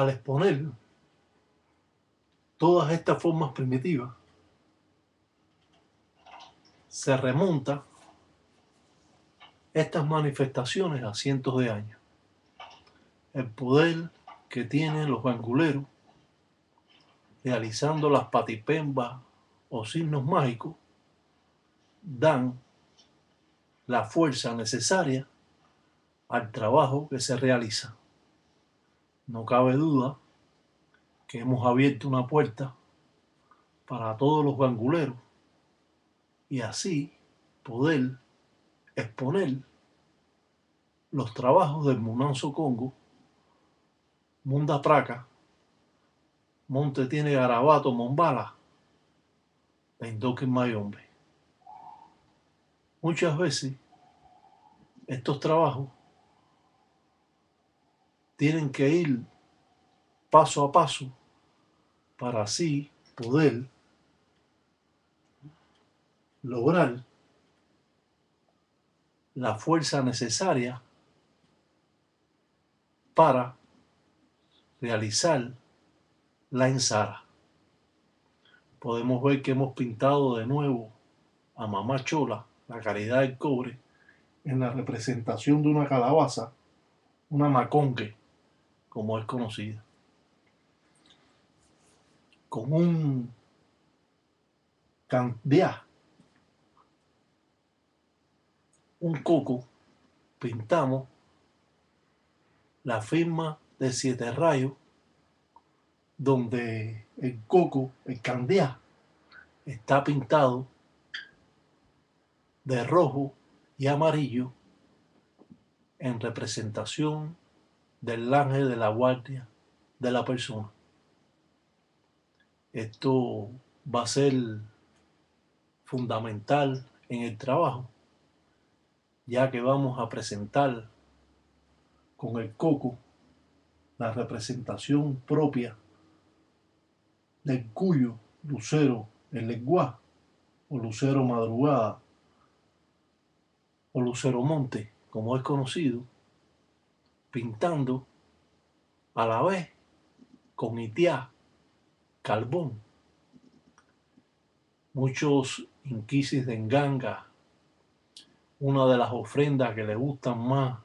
al exponer todas estas formas primitivas, se remonta estas manifestaciones a cientos de años. El poder que tienen los ganguleros realizando las patipembas o signos mágicos dan la fuerza necesaria al trabajo que se realiza. No cabe duda que hemos abierto una puerta para todos los ganguleros y así poder exponer los trabajos del Munanso Congo, Munda Praca, Monte tiene Garabato, Mombala, Pendoque Mayombe. Muchas veces estos trabajos tienen que ir paso a paso para así poder lograr la fuerza necesaria para realizar la ensara. Podemos ver que hemos pintado de nuevo a Mamá Chola, la Caridad del Cobre, en la representación de una calabaza, una maconque, como es conocida, con un candeá, un coco, pintamos la firma de 7 rayos, donde el coco, el candeá, está pintado de rojo y amarillo en representación del ángel de la guardia de la persona. Esto va a ser fundamental en el trabajo, ya que vamos a presentar con el coco la representación propia del cuyo lucero el lenguaje o lucero madrugada o lucero monte, como es conocido, pintando a la vez con itiá, carbón. Muchos inquisis de Nganga, una de las ofrendas que les gustan más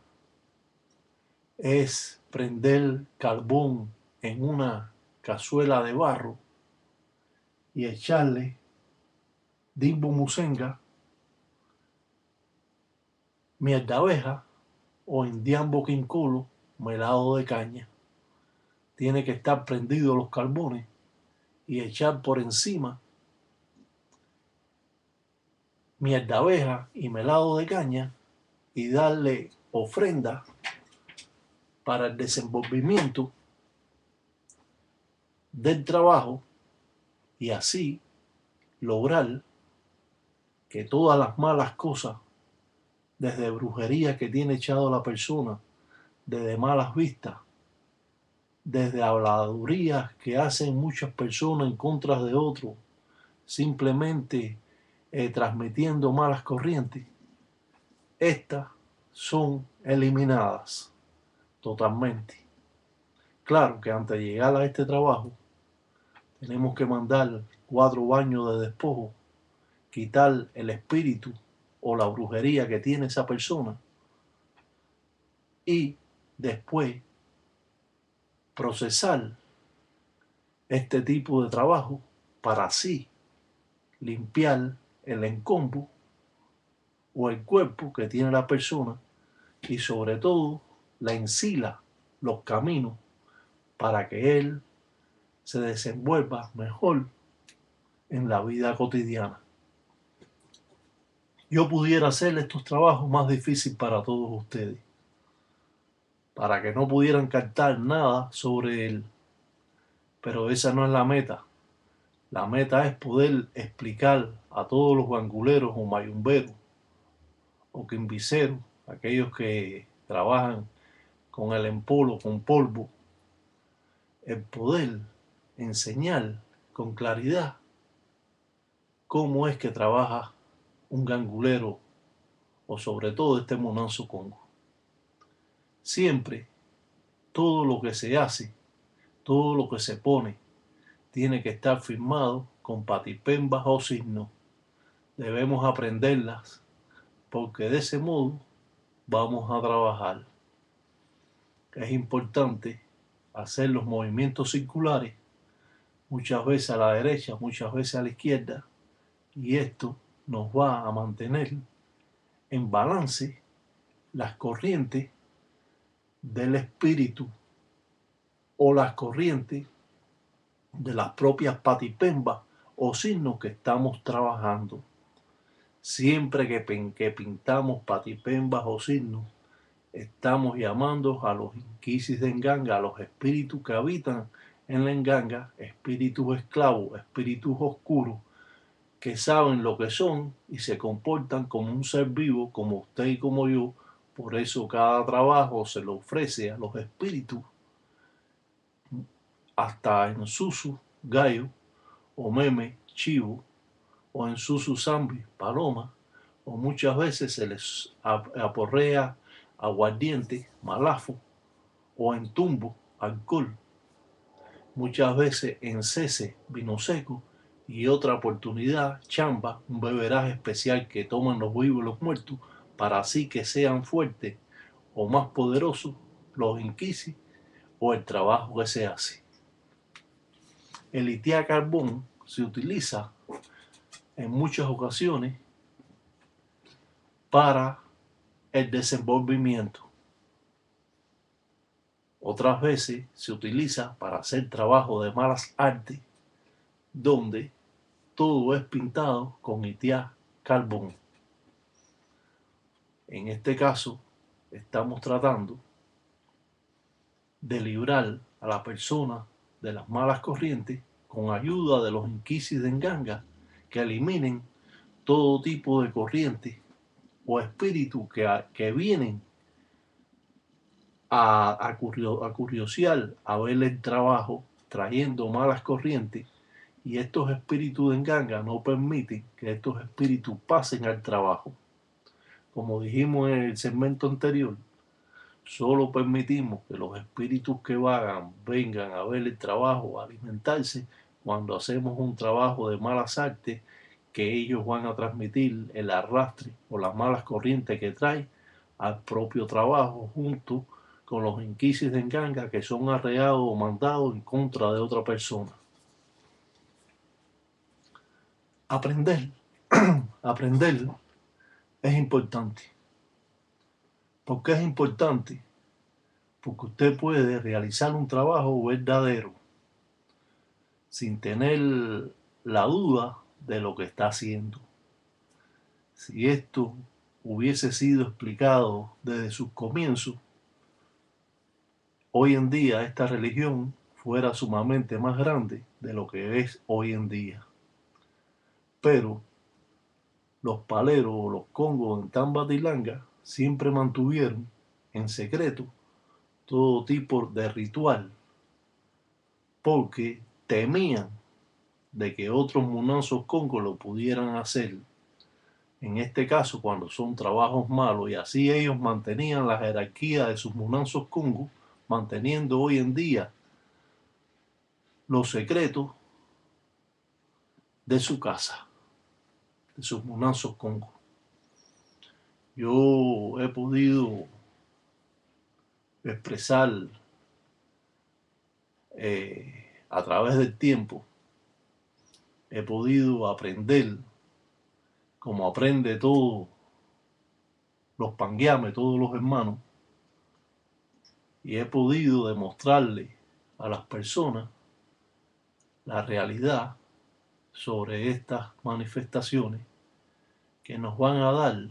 es prender carbón en una cazuela de barro y echarle dimbo musenga, miel de abeja o indiambo quincolo, melado de caña. Tiene que estar prendidos los carbones y echar por encima miel de abeja y melado de caña y darle ofrenda para el desenvolvimiento del trabajo y así lograr que todas las malas cosas, desde brujería que tiene echado la persona, desde malas vistas, desde habladurías que hacen muchas personas en contra de otros, simplemente transmitiendo malas corrientes, estas son eliminadas totalmente. Claro que antes de llegar a este trabajo tenemos que mandar 4 baños de despojo, quitar el espíritu o la brujería que tiene esa persona y después procesar este tipo de trabajo para así limpiar el encombo o el cuerpo que tiene la persona y sobre todo la ensila, los caminos para que él se desenvuelva mejor en la vida cotidiana. Yo pudiera hacer estos trabajos más difíciles para todos ustedes, para que no pudieran captar nada sobre él, pero esa no es la meta. La meta es poder explicar a todos los ganguleros o mayumberos o quimbiceros, aquellos que trabajan con el empolo, con polvo, el poder enseñar con claridad cómo es que trabaja un gangulero o sobre todo este Munanso Congo. Siempre todo lo que se hace todo lo que se pone tiene que estar firmado con patipembas o signos. Debemos aprenderlas porque de ese modo vamos a trabajar. Es importante hacer los movimientos circulares, muchas veces a la derecha, muchas veces a la izquierda, y esto nos va a mantener en balance las corrientes del espíritu o las corrientes de las propias patipembas o signos que estamos trabajando. Siempre que pintamos patipembas o signos, estamos llamando a los inquisis de Nganga, a los espíritus que habitan en la Nganga, espíritus esclavos, espíritus oscuros, que saben lo que son y se comportan como un ser vivo, como usted y como yo. Por eso cada trabajo se le ofrece a los espíritus, hasta en Susu, gallo, o meme, chivo, o en Susu zambi, paloma, o muchas veces se les aporrea aguardiente, malafo, o en tumbo, alcohol, muchas veces en cese, vino seco, y otra oportunidad, chamba, un beberaje especial que toman los vivos y los muertos, para así que sean fuertes o más poderosos los inquisis o el trabajo que se hace. El itiá carbón se utiliza en muchas ocasiones para el desenvolvimiento. Otras veces se utiliza para hacer trabajo de malas artes, donde todo es pintado con itiá carbón. En este caso, estamos tratando de librar a la persona de las malas corrientes con ayuda de los inquisis de Nganga, que eliminen todo tipo de corrientes o espíritus que vienen a curiosear a ver el trabajo, trayendo malas corrientes, y estos espíritus de Nganga no permiten que estos espíritus pasen al trabajo. Como dijimos en el segmento anterior, solo permitimos que los espíritus que vagan vengan a ver el trabajo, a alimentarse, cuando hacemos un trabajo de malas artes, que ellos van a transmitir el arrastre o las malas corrientes que trae al propio trabajo, junto con los inquisis de Nganga que son arreados o mandados en contra de otra persona. Aprender es importante. ¿Por qué es importante? Porque usted puede realizar un trabajo verdadero sin tener la duda de lo que está haciendo. Si esto hubiese sido explicado desde sus comienzos, hoy en día esta religión fuera sumamente más grande de lo que es hoy en día. Pero los paleros o los congos en Tambatilanga siempre mantuvieron en secreto todo tipo de ritual, porque temían de que otros munanzos congos lo pudieran hacer. En este caso, cuando son trabajos malos, y así ellos mantenían la jerarquía de sus munanzos congos, manteniendo hoy en día los secretos de su casa, de sus munanzos congos. Yo he podido expresar a través del tiempo, he podido aprender como aprende todos los panguiames, todos los hermanos, y he podido demostrarle a las personas la realidad sobre estas manifestaciones que nos van a dar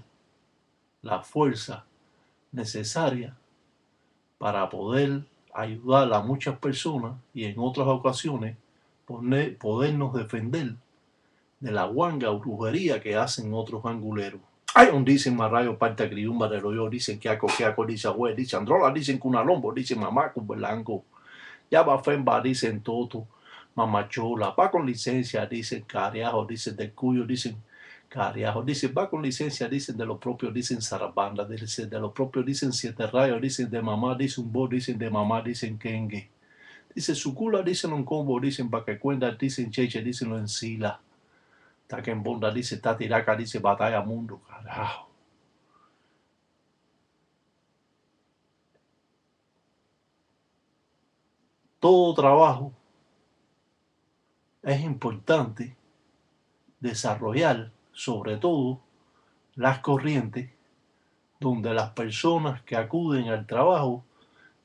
la fuerza necesaria para poder ayudar a muchas personas y en otras ocasiones podernos defender de la guanga o brujería que hacen otros anguleros. Ay, dicen marrayo, parte criumba, yo dicen que aco, dice abue, dicen androla, dicen cunalombo, dicen mamaco, belanco, ya va femba, dicen toto, mamachola, va con licencia, dicen cariajo, dicen del cuyo, dicen cariajo, dicen va con licencia, dicen de los propios, dicen zarabanda, dicen de los propios, dicen siete rayos, dicen de mamá, dicen un bo, dicen de mamá, dicen kengue. Dice Sukula, dicen un combo, dicen Baquecuenda, dicen Cheche, dicen lo Encila. Taquembonda, dice Tatiraca, dice Batalla Mundo, carajo. Todo trabajo es importante desarrollar, sobre todo las corrientes donde las personas que acuden al trabajo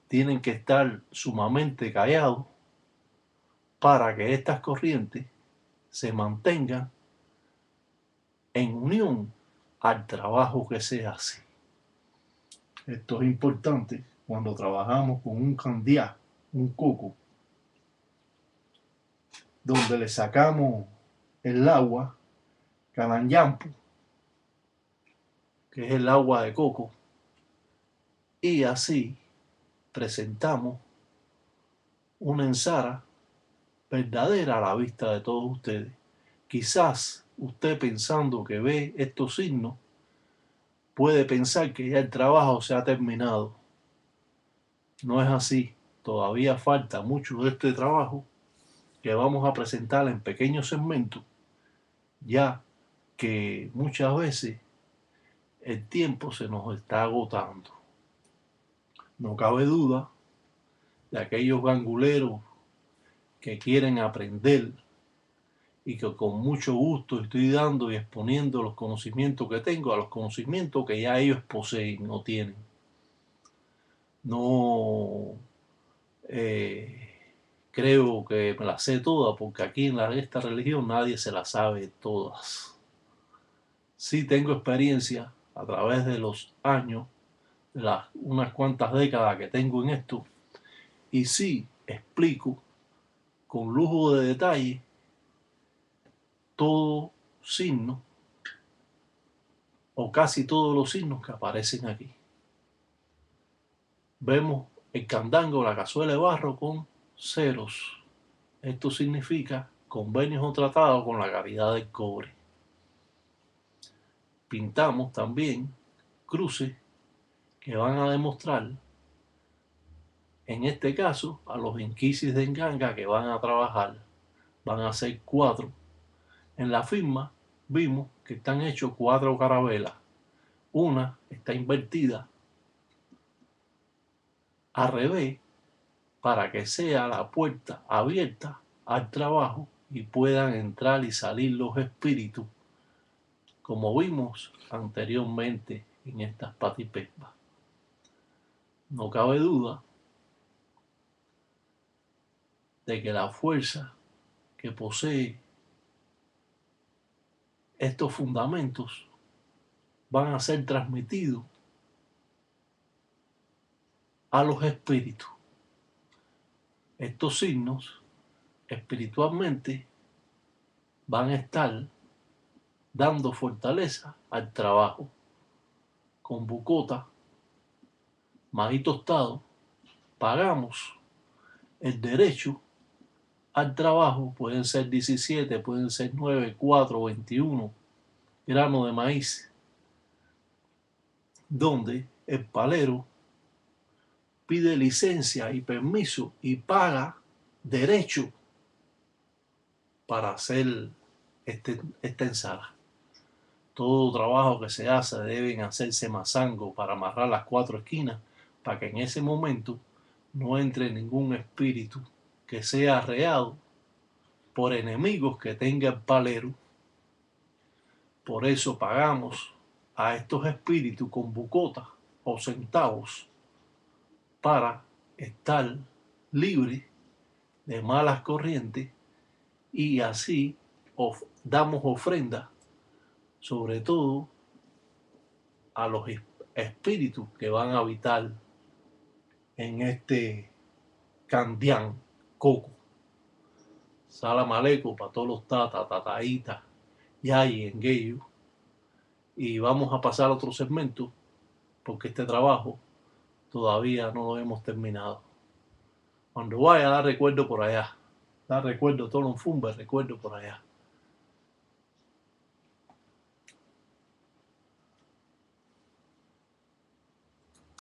tienen que estar sumamente callados para que estas corrientes se mantengan en unión al trabajo que se hace. Esto es importante cuando trabajamos con un candiá, un coco, donde le sacamos el agua calanyampu, que es el agua de coco, y así presentamos una ensara verdadera a la vista de todos ustedes. Quizás usted, pensando que ve estos signos, puede pensar que ya el trabajo se ha terminado. No es así. Todavía falta mucho de este trabajo que vamos a presentar en pequeños segmentos, ya que muchas veces el tiempo se nos está agotando. No cabe duda de aquellos ganguleros que quieren aprender y que con mucho gusto estoy dando y exponiendo los conocimientos que tengo a los conocimientos que ya ellos poseen o tienen. No creo que me las sé todas, porque aquí en esta religión nadie se las sabe todas. Sí tengo experiencia a través de los años, de las unas cuantas décadas que tengo en esto, y sí explico con lujo de detalle todo signo o casi todos los signos que aparecen aquí. Vemos el candango, la cazuela de barro con ceros. Esto significa convenios o tratados con la caridad del cobre. Pintamos también cruces que van a demostrar, en este caso, a los inquisis de Nganga que van a trabajar. Van a ser 4. En la firma vimos que están hechos 4 carabelas. Una está invertida al revés para que sea la puerta abierta al trabajo y puedan entrar y salir los espíritus, como vimos anteriormente en estas patipespas. No cabe duda de que la fuerza que posee estos fundamentos van a ser transmitidos a los espíritus. Estos signos espiritualmente van a estar dando fortaleza al trabajo. Con bucota, maíz tostado, pagamos el derecho al trabajo. Pueden ser 17, pueden ser 9, 4, 21 granos de maíz, donde el palero pide licencia y permiso y paga derecho para hacer esta ensala. Todo trabajo que se hace deben hacerse mazango para amarrar las 4 esquinas, para que en ese momento no entre ningún espíritu que sea arreado por enemigos que tenga el palero. Por eso pagamos a estos espíritus con bucotas o centavos para estar libres de malas corrientes, y así damos ofrenda sobre todo a los espíritus que van a habitar en este candián coco. Salam aleikum para todos los tataitas, yay, engueyo. Y vamos a pasar a otro segmento porque este trabajo todavía no lo hemos terminado. Cuando vaya, da recuerdo por allá. Da recuerdo todo un fumbe, recuerdo por allá.